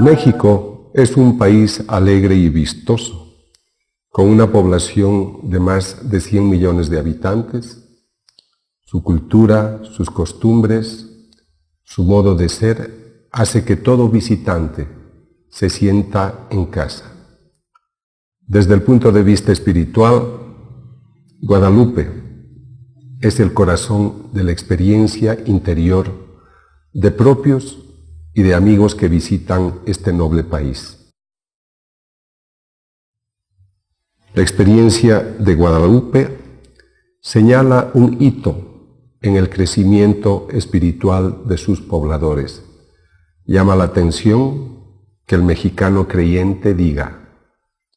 México es un país alegre y vistoso, con una población de más de 100 millones de habitantes. Su cultura, sus costumbres, su modo de ser hace que todo visitante se sienta en casa. Desde el punto de vista espiritual, Guadalupe es el corazón de la experiencia interior de propios y de amigos que visitan este noble país. La experiencia de Guadalupe señala un hito en el crecimiento espiritual de sus pobladores. Llama la atención que el mexicano creyente diga: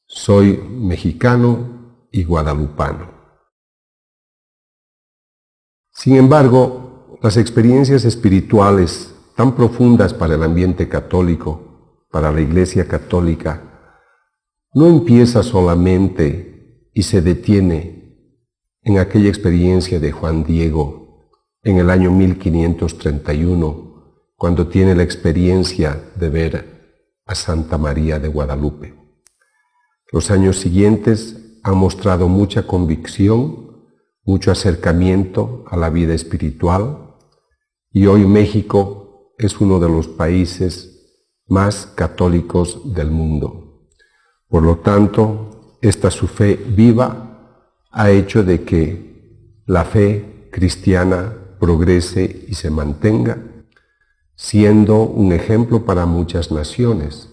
soy mexicano y guadalupano. Sin embargo, las experiencias espirituales tan profundas para el ambiente católico, para la Iglesia católica, no empieza solamente y se detiene en aquella experiencia de Juan Diego en el año 1531, cuando tiene la experiencia de ver a Santa María de Guadalupe. Los años siguientes han mostrado mucha convicción, mucho acercamiento a la vida espiritual, y hoy México es uno de los países más católicos del mundo. Por lo tanto, esta su fe viva ha hecho de que la fe cristiana progrese y se mantenga, siendo un ejemplo para muchas naciones.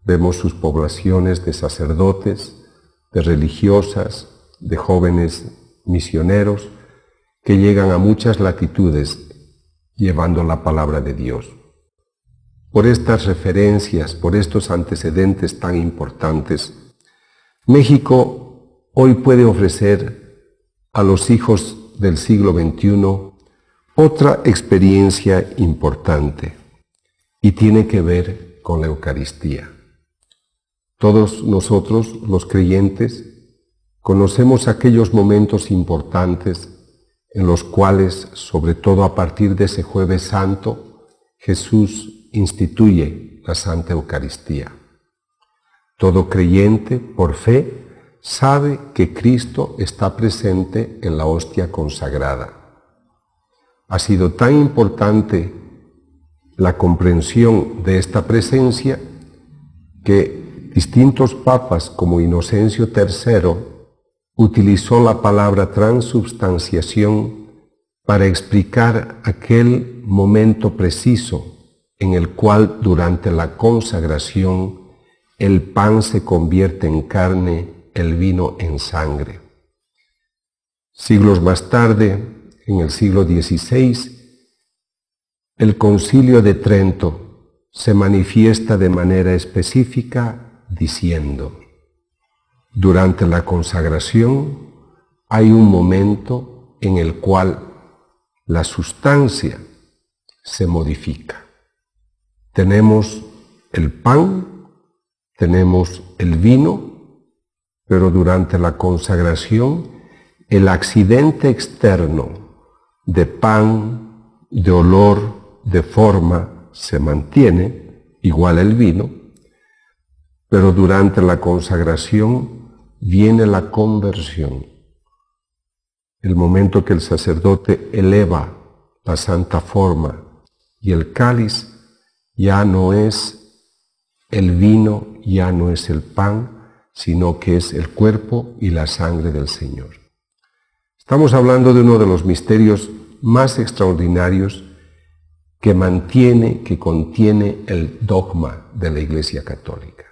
Vemos sus poblaciones de sacerdotes, de religiosas, de jóvenes misioneros que llegan a muchas latitudes llevando la palabra de Dios. Por estas referencias, por estos antecedentes tan importantes, México hoy puede ofrecer a los hijos del siglo XXI otra experiencia importante, y tiene que ver con la Eucaristía. Todos nosotros, los creyentes, conocemos aquellos momentos importantes en los cuales, sobre todo a partir de ese Jueves Santo, Jesús instituye la Santa Eucaristía. Todo creyente, por fe, sabe que Cristo está presente en la hostia consagrada. Ha sido tan importante la comprensión de esta presencia que distintos papas como Inocencio III utilizó la palabra transubstanciación para explicar aquel momento preciso en el cual durante la consagración el pan se convierte en carne, el vino en sangre. Siglos más tarde, en el siglo XVI, el Concilio de Trento se manifiesta de manera específica diciendo: durante la consagración hay un momento en el cual la sustancia se modifica. Tenemos el pan, tenemos el vino, pero durante la consagración el accidente externo de pan, de olor, de forma se mantiene, igual el vino, pero durante la consagración viene la conversión. El momento que el sacerdote eleva la santa forma y el cáliz, ya no es el vino, ya no es el pan, sino que es el cuerpo y la sangre del Señor. Estamos hablando de uno de los misterios más extraordinarios que contiene el dogma de la Iglesia Católica.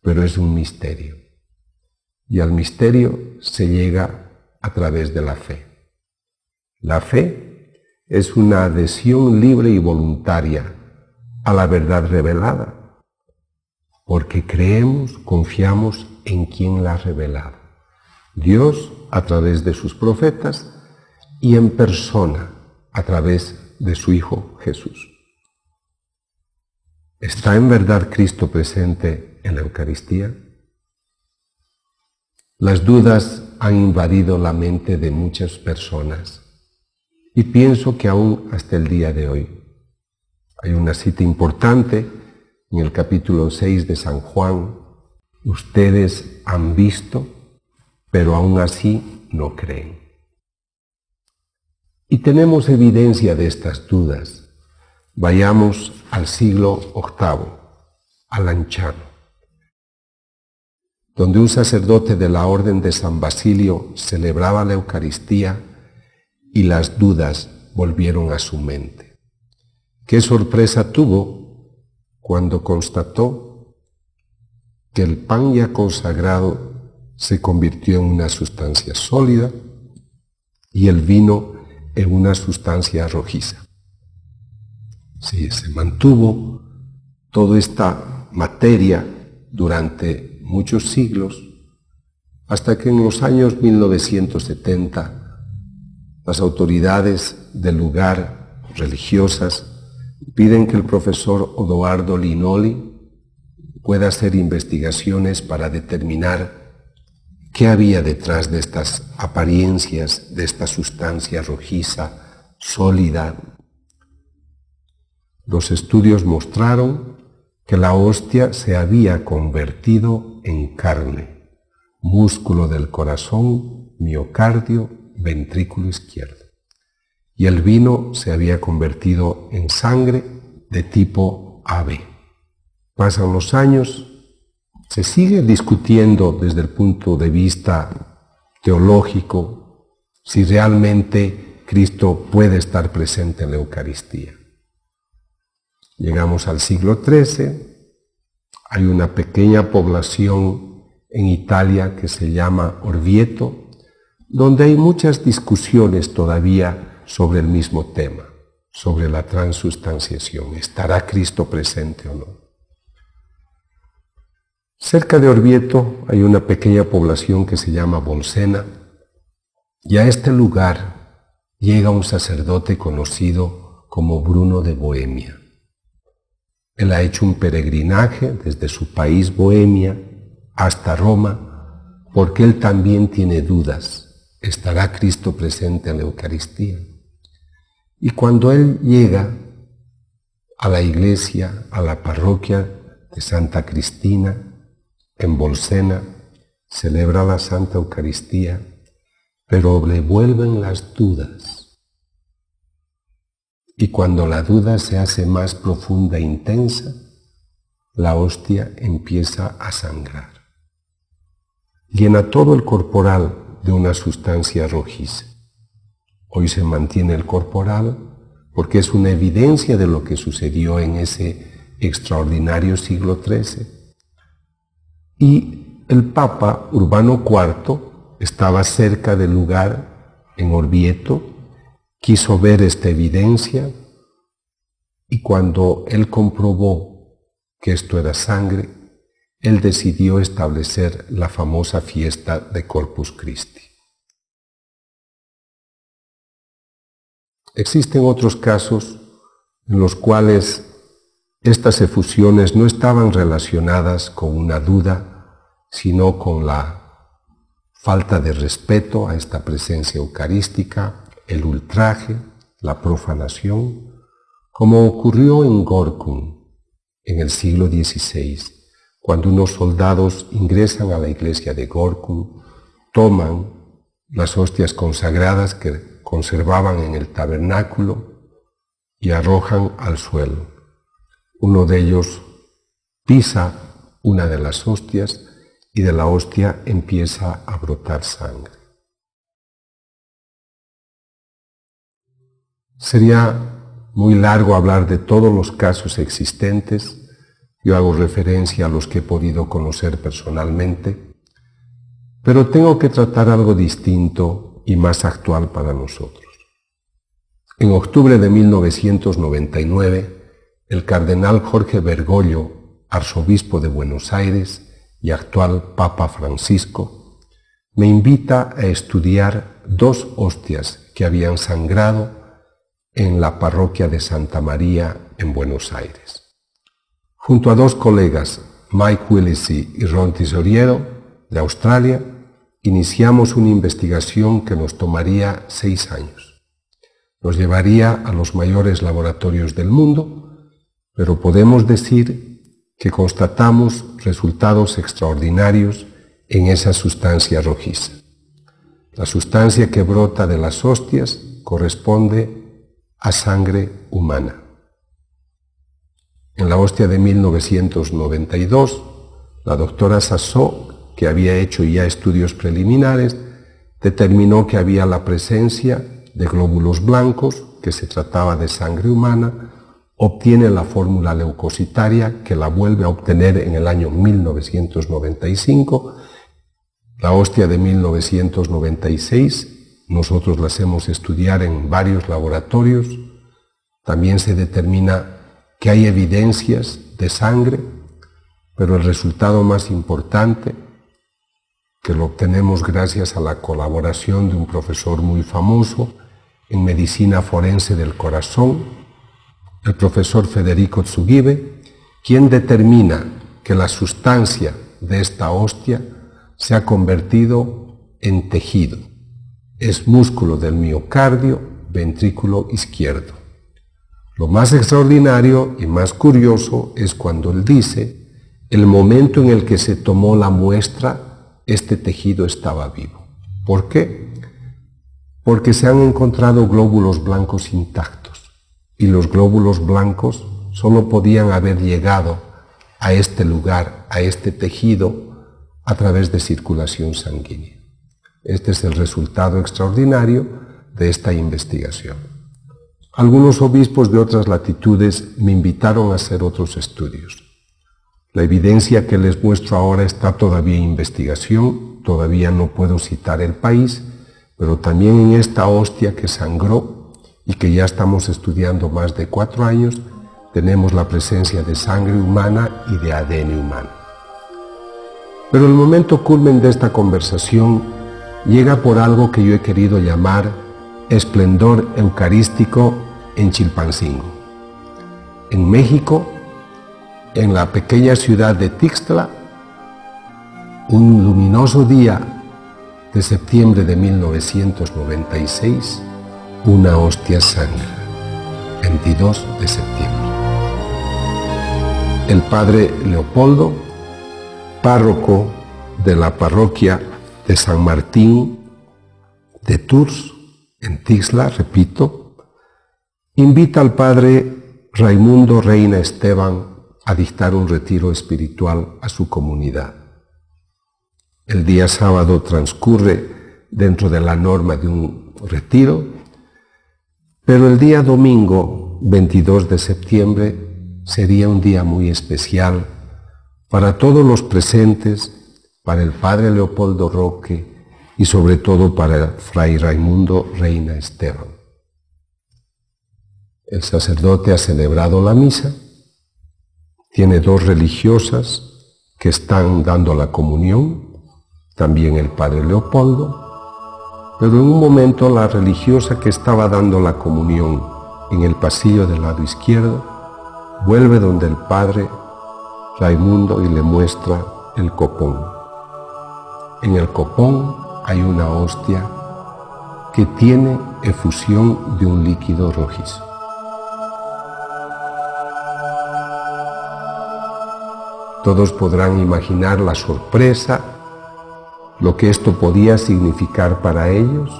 Pero es un misterio. Y al misterio se llega a través de la fe. La fe es una adhesión libre y voluntaria a la verdad revelada, porque creemos, confiamos en quien la ha revelado. Dios a través de sus profetas y en persona a través de su Hijo Jesús. ¿Está en verdad Cristo presente en la Eucaristía? Las dudas han invadido la mente de muchas personas y pienso que aún hasta el día de hoy hay una cita importante en el capítulo 6 de San Juan, ustedes han visto, pero aún así no creen. Y tenemos evidencia de estas dudas. Vayamos al siglo VIII, a Lanciano, donde un sacerdote de la Orden de San Basilio celebraba la Eucaristía y las dudas volvieron a su mente. ¿Qué sorpresa tuvo cuando constató que el pan ya consagrado se convirtió en una sustancia sólida y el vino en una sustancia rojiza? Sí, se mantuvo toda esta materia durante muchos siglos, hasta que en los años 1970 las autoridades del lugar, religiosas, piden que el profesor Odoardo Linoli pueda hacer investigaciones para determinar qué había detrás de estas apariencias, de esta sustancia rojiza, sólida. Los estudios mostraron que la hostia se había convertido en carne, músculo del corazón, miocardio, ventrículo izquierdo. Y el vino se había convertido en sangre de tipo AB. Pasan los años, se sigue discutiendo desde el punto de vista teológico si realmente Cristo puede estar presente en la Eucaristía. Llegamos al siglo XIII, hay una pequeña población en Italia que se llama Orvieto, donde hay muchas discusiones todavía sobre el mismo tema, sobre la transustanciación. ¿Estará Cristo presente o no? Cerca de Orvieto hay una pequeña población que se llama Bolsena, y a este lugar llega un sacerdote conocido como Bruno de Bohemia. Él ha hecho un peregrinaje desde su país, Bohemia, hasta Roma, porque él también tiene dudas. ¿Estará Cristo presente en la Eucaristía? Y cuando él llega a la iglesia, a la parroquia de Santa Cristina, en Bolsena, celebra la Santa Eucaristía, pero le vuelven las dudas. Y cuando la duda se hace más profunda e intensa, la hostia empieza a sangrar. Llena todo el corporal de una sustancia rojiza. Hoy se mantiene el corporal porque es una evidencia de lo que sucedió en ese extraordinario siglo XIII. Y el Papa Urbano IV estaba cerca del lugar, en Orvieto, quiso ver esta evidencia y cuando él comprobó que esto era sangre, él decidió establecer la famosa fiesta de Corpus Christi. Existen otros casos en los cuales estas efusiones no estaban relacionadas con una duda, sino con la falta de respeto a esta presencia eucarística, el ultraje, la profanación, como ocurrió en Gorkum en el siglo XVI, cuando unos soldados ingresan a la iglesia de Gorkum, toman las hostias consagradas que conservaban en el tabernáculo y arrojan al suelo. Uno de ellos pisa una de las hostias y de la hostia empieza a brotar sangre. Sería muy largo hablar de todos los casos existentes. Yo hago referencia a los que he podido conocer personalmente, pero tengo que tratar algo distinto y más actual para nosotros. En octubre de 1999, el cardenal Jorge Bergoglio, arzobispo de Buenos Aires y actual Papa Francisco, me invita a estudiar 2 hostias que habían sangrado en la parroquia de Santa María en Buenos Aires. Junto a 2 colegas, Mike Willesee y Ron Tesoriero, de Australia, iniciamos una investigación que nos tomaría 6 años. Nos llevaría a los mayores laboratorios del mundo, pero podemos decir que constatamos resultados extraordinarios en esa sustancia rojiza. La sustancia que brota de las hostias corresponde a sangre humana. En la hostia de 1992, la doctora Sassó, que había hecho ya estudios preliminares, determinó que había la presencia de glóbulos blancos, que se trataba de sangre humana, obtiene la fórmula leucocitaria que la vuelve a obtener en el año 1995. La hostia de 1996, nosotros la hacemos estudiar en varios laboratorios. También se determina que hay evidencias de sangre, pero el resultado más importante, que lo obtenemos gracias a la colaboración de un profesor muy famoso en medicina forense del corazón, el profesor Federico Tsugibe, quien determina que la sustancia de esta hostia se ha convertido en tejido. Es músculo del miocardio, ventrículo izquierdo. Lo más extraordinario y más curioso es cuando él dice, el momento en el que se tomó la muestra, este tejido estaba vivo. ¿Por qué? Porque se han encontrado glóbulos blancos intactos. Y los glóbulos blancos solo podían haber llegado a este lugar, a este tejido, a través de circulación sanguínea. Este es el resultado extraordinario de esta investigación. Algunos obispos de otras latitudes me invitaron a hacer otros estudios. La evidencia que les muestro ahora está todavía en investigación, todavía no puedo citar el país, pero también en esta hostia que sangró y que ya estamos estudiando más de 4 años, tenemos la presencia de sangre humana y de ADN humano. Pero el momento culmen de esta conversación llega por algo que yo he querido llamar esplendor eucarístico en Chilpancingo. En México, en la pequeña ciudad de Tixtla, un luminoso día de septiembre de 1996, una hostia sangra, 22 de septiembre. El padre Leopoldo, párroco de la parroquia de San Martín de Tours, en Tixtla, repito, invita al padre Raimundo Reina Esteban a dictar un retiro espiritual a su comunidad. El día sábado transcurre dentro de la norma de un retiro, pero el día domingo, 22 de septiembre, sería un día muy especial para todos los presentes, para el padre Leopoldo Roque y sobre todo para el fray Raimundo Reina Esteban. El sacerdote ha celebrado la misa, tiene 2 religiosas que están dando la comunión, también el padre Leopoldo, pero en un momento la religiosa que estaba dando la comunión en el pasillo del lado izquierdo vuelve donde el padre Raimundo y le muestra el copón. En el copón hay una hostia que tiene efusión de un líquido rojizo. Todos podrán imaginar la sorpresa, lo que esto podía significar para ellos.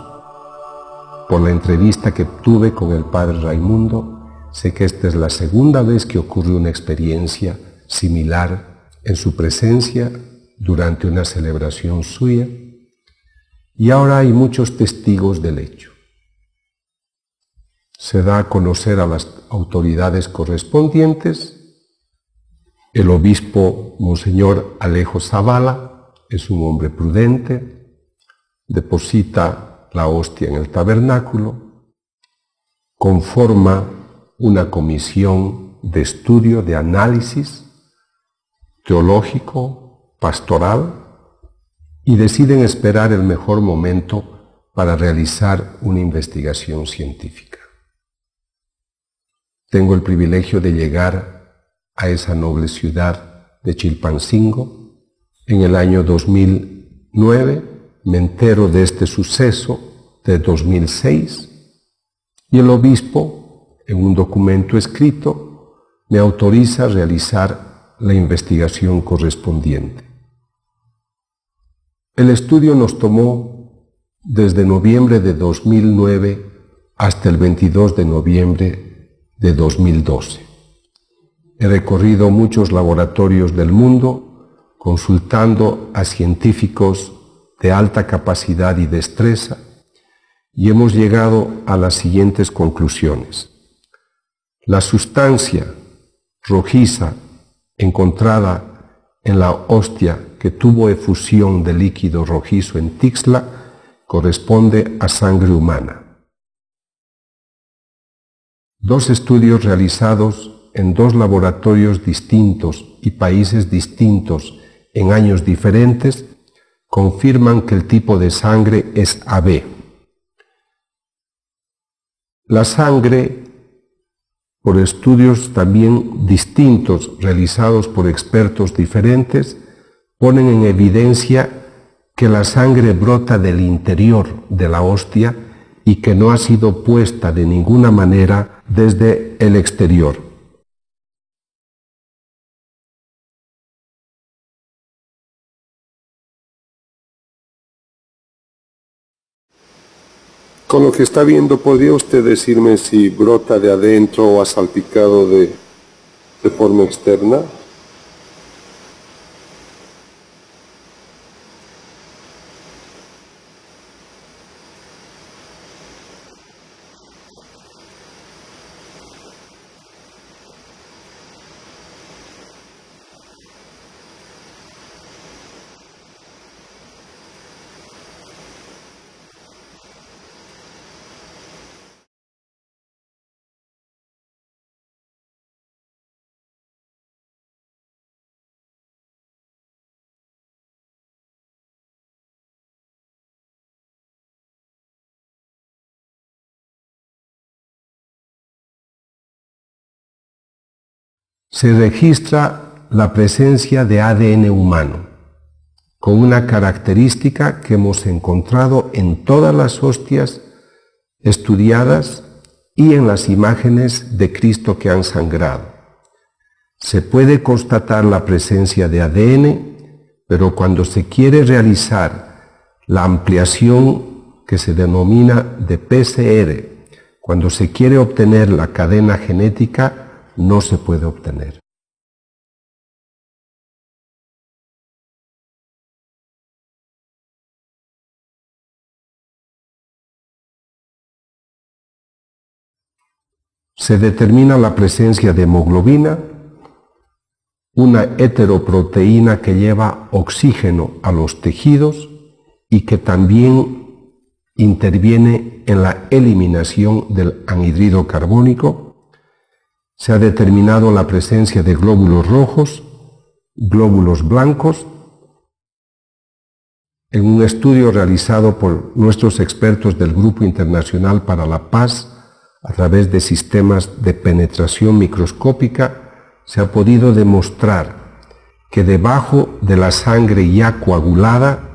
Por la entrevista que tuve con el padre Raimundo, sé que esta es la segunda vez que ocurre una experiencia similar en su presencia durante una celebración suya, y ahora hay muchos testigos del hecho. Se da a conocer a las autoridades correspondientes. El obispo Monseñor Alejo Zavala es un hombre prudente, deposita la hostia en el tabernáculo, conforma una comisión de estudio, de análisis teológico, pastoral, y deciden esperar el mejor momento para realizar una investigación científica. Tengo el privilegio de llegar a esa noble ciudad de Chilpancingo. En el año 2009 me entero de este suceso de 2006 y el obispo, en un documento escrito, me autoriza a realizar la investigación correspondiente. El estudio nos tomó desde noviembre de 2009 hasta el 22 de noviembre de 2012. He recorrido muchos laboratorios del mundo, consultando a científicos de alta capacidad y destreza, y hemos llegado a las siguientes conclusiones. La sustancia rojiza encontrada en la hostia que tuvo efusión de líquido rojizo en Tixla corresponde a sangre humana. Dos estudios realizados en dos laboratorios distintos y países distintos en años diferentes confirman que el tipo de sangre es AB. La sangre, por estudios también distintos realizados por expertos diferentes, ponen en evidencia que la sangre brota del interior de la hostia y que no ha sido puesta de ninguna manera desde el exterior. Con lo que está viendo, ¿podría usted decirme si brota de adentro o ha salpicado de forma externa? Se registra la presencia de ADN humano, con una característica que hemos encontrado en todas las hostias estudiadas y en las imágenes de Cristo que han sangrado. Se puede constatar la presencia de ADN, pero cuando se quiere realizar la ampliación que se denomina de PCR, cuando se quiere obtener la cadena genética, no se puede obtener. Se determina la presencia de hemoglobina, una heteroproteína que lleva oxígeno a los tejidos y que también interviene en la eliminación del anhidrido carbónico. Se ha determinado la presencia de glóbulos rojos, glóbulos blancos. En un estudio realizado por nuestros expertos del Grupo Internacional para la Paz, a través de sistemas de penetración microscópica, se ha podido demostrar que debajo de la sangre ya coagulada,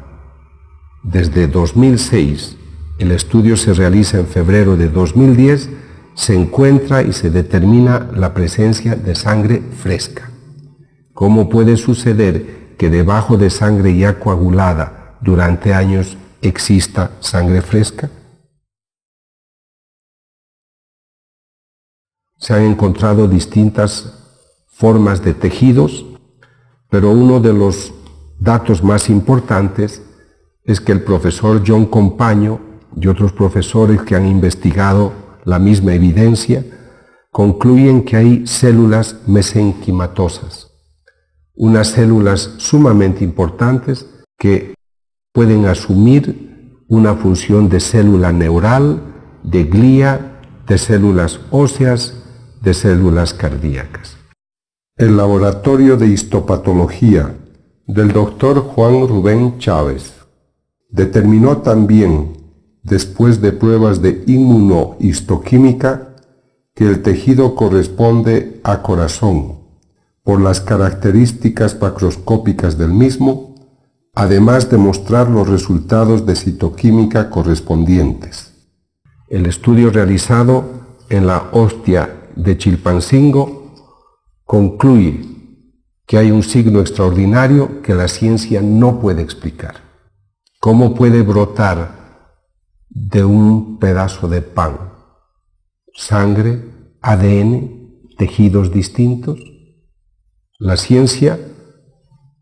desde 2006, el estudio se realiza en febrero de 2010, se encuentra y se determina la presencia de sangre fresca. ¿Cómo puede suceder que debajo de sangre ya coagulada durante años exista sangre fresca? Se han encontrado distintas formas de tejidos, pero uno de los datos más importantes es que el profesor John Compaño y otros profesores que han investigado la misma evidencia, concluyen que hay células mesenquimatosas, unas células sumamente importantes que pueden asumir una función de célula neural, de glía, de células óseas, de células cardíacas. El laboratorio de histopatología del doctor Juan Rubén Chávez determinó también, después de pruebas de inmunohistoquímica, que el tejido corresponde a corazón por las características macroscópicas del mismo, además de mostrar los resultados de citoquímica correspondientes. El estudio realizado en la hostia de Chilpancingo concluye que hay un signo extraordinario que la ciencia no puede explicar. ¿Cómo puede brotar de un pedazo de pan sangre, ADN, tejidos distintos? La ciencia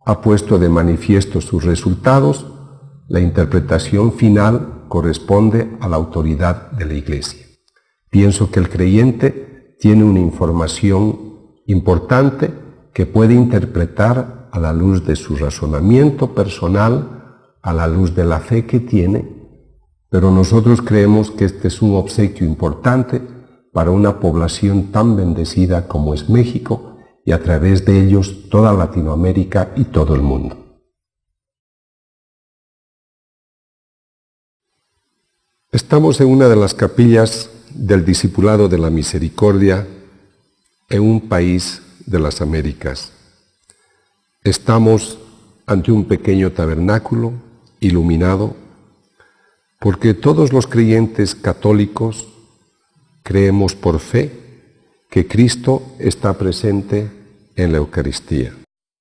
ha puesto de manifiesto sus resultados. La interpretación final corresponde a la autoridad de la Iglesia. Pienso que el creyente tiene una información importante que puede interpretar a la luz de su razonamiento personal, a la luz de la fe que tiene, pero nosotros creemos que este es un obsequio importante para una población tan bendecida como es México y a través de ellos toda Latinoamérica y todo el mundo. Estamos en una de las capillas del Discipulado de la Misericordia en un país de las Américas. Estamos ante un pequeño tabernáculo iluminado porque todos los creyentes católicos creemos por fe que Cristo está presente en la Eucaristía.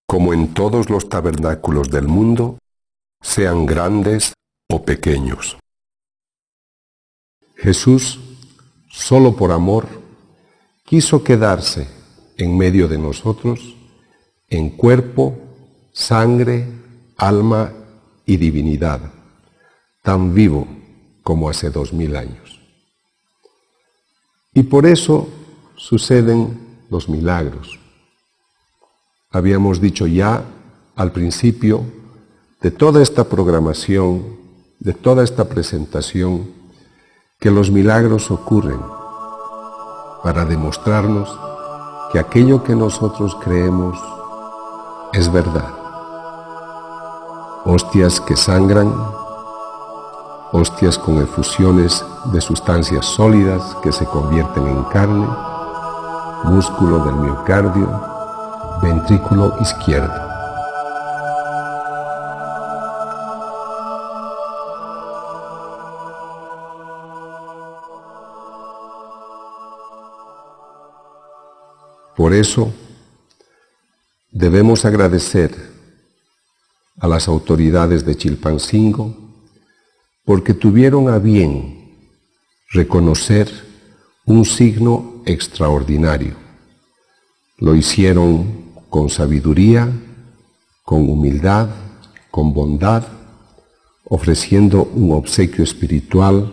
Como en todos los tabernáculos del mundo, sean grandes o pequeños. Jesús, solo por amor, quiso quedarse en medio de nosotros en cuerpo, sangre, alma y divinidad, tan vivo como hace 2000 años. Y por eso suceden los milagros. Habíamos dicho ya al principio de toda esta programación, de toda esta presentación, que los milagros ocurren para demostrarnos que aquello que nosotros creemos es verdad. Hostias que sangran, hostias con efusiones de sustancias sólidas que se convierten en carne, músculo del miocardio, ventrículo izquierdo. Por eso, debemos agradecer a las autoridades de Chilpancingo porque tuvieron a bien reconocer un signo extraordinario. Lo hicieron con sabiduría, con humildad, con bondad, ofreciendo un obsequio espiritual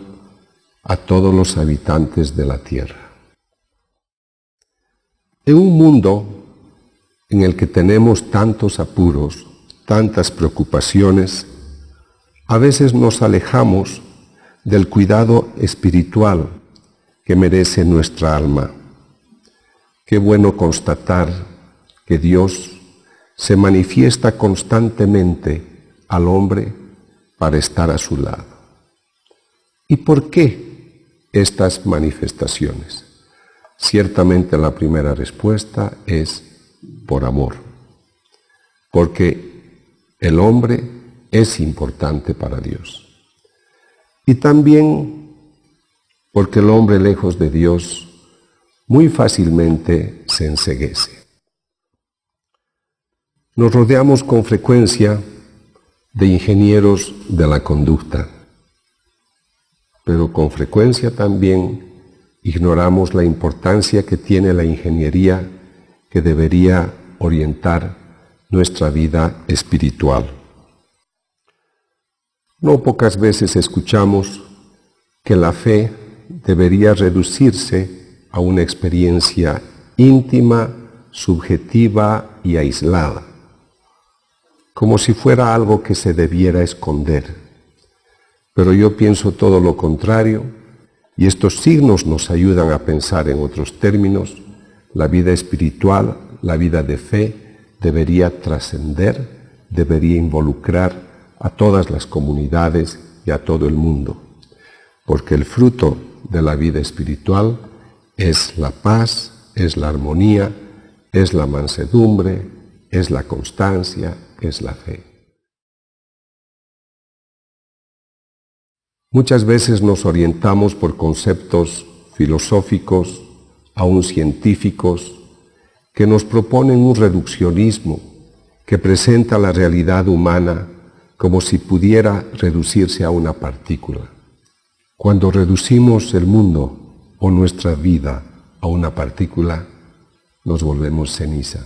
a todos los habitantes de la tierra. En un mundo en el que tenemos tantos apuros, tantas preocupaciones, a veces nos alejamos del cuidado espiritual que merece nuestra alma. Qué bueno constatar que Dios se manifiesta constantemente al hombre para estar a su lado. ¿Y por qué estas manifestaciones? Ciertamente la primera respuesta es por amor, porque el hombre es importante para Dios. Y también porque el hombre lejos de Dios muy fácilmente se enceguece. Nos rodeamos con frecuencia de ingenieros de la conducta, pero con frecuencia también ignoramos la importancia que tiene la ingeniería que debería orientar nuestra vida espiritual. No pocas veces escuchamos que la fe debería reducirse a una experiencia íntima, subjetiva y aislada, como si fuera algo que se debiera esconder. Pero yo pienso todo lo contrario. Y estos signos nos ayudan a pensar en otros términos. La vida espiritual, la vida de fe, debería trascender, debería involucrar a todas las comunidades y a todo el mundo. Porque el fruto de la vida espiritual es la paz, es la armonía, es la mansedumbre, es la constancia, es la fe. Muchas veces nos orientamos por conceptos filosóficos, aún científicos, que nos proponen un reduccionismo que presenta la realidad humana como si pudiera reducirse a una partícula. Cuando reducimos el mundo o nuestra vida a una partícula, nos volvemos ceniza.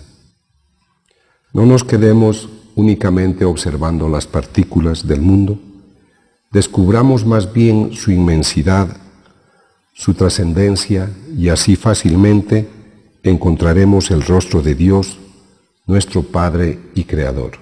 No nos quedemos únicamente observando las partículas del mundo, descubramos más bien su inmensidad, su trascendencia, y así fácilmente encontraremos el rostro de Dios, nuestro Padre y Creador.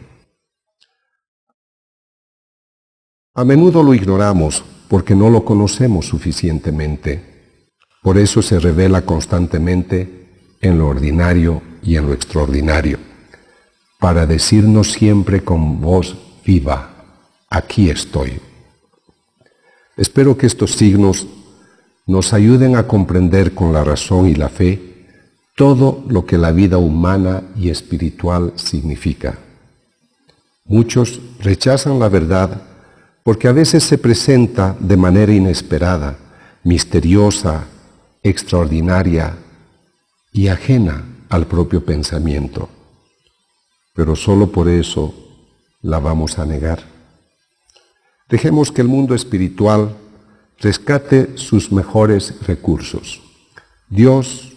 A menudo lo ignoramos porque no lo conocemos suficientemente. Por eso se revela constantemente en lo ordinario y en lo extraordinario, para decirnos siempre con voz viva: aquí estoy. Espero que estos signos nos ayuden a comprender con la razón y la fe todo lo que la vida humana y espiritual significa. Muchos rechazan la verdad porque a veces se presenta de manera inesperada, misteriosa, extraordinaria y ajena al propio pensamiento. Pero solo por eso la vamos a negar. Dejemos que el mundo espiritual rescate sus mejores recursos: Dios,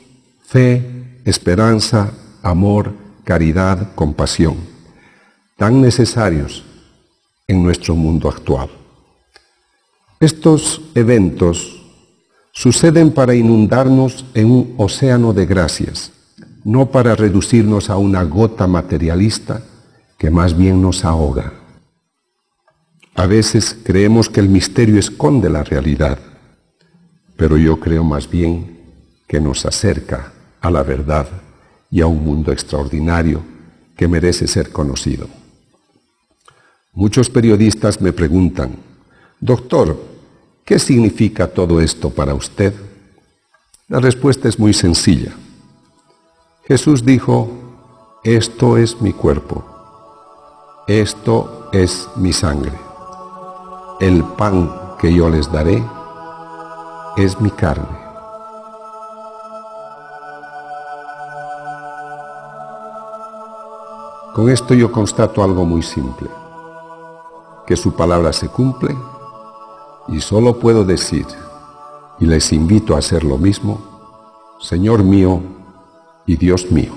fe, esperanza, amor, caridad, compasión, tan necesarios en nuestro mundo actual. Estos eventos suceden para inundarnos en un océano de gracias, no para reducirnos a una gota materialista que más bien nos ahoga. A veces creemos que el misterio esconde la realidad, pero yo creo más bien que nos acerca a la verdad y a un mundo extraordinario que merece ser conocido. Muchos periodistas me preguntan: doctor, ¿qué significa todo esto para usted? La respuesta es muy sencilla. Jesús dijo: esto es mi cuerpo, esto es mi sangre. El pan que yo les daré es mi carne. Con esto yo constato algo muy simple: que su palabra se cumple, y solo puedo decir, y les invito a hacer lo mismo: Señor mío y Dios mío.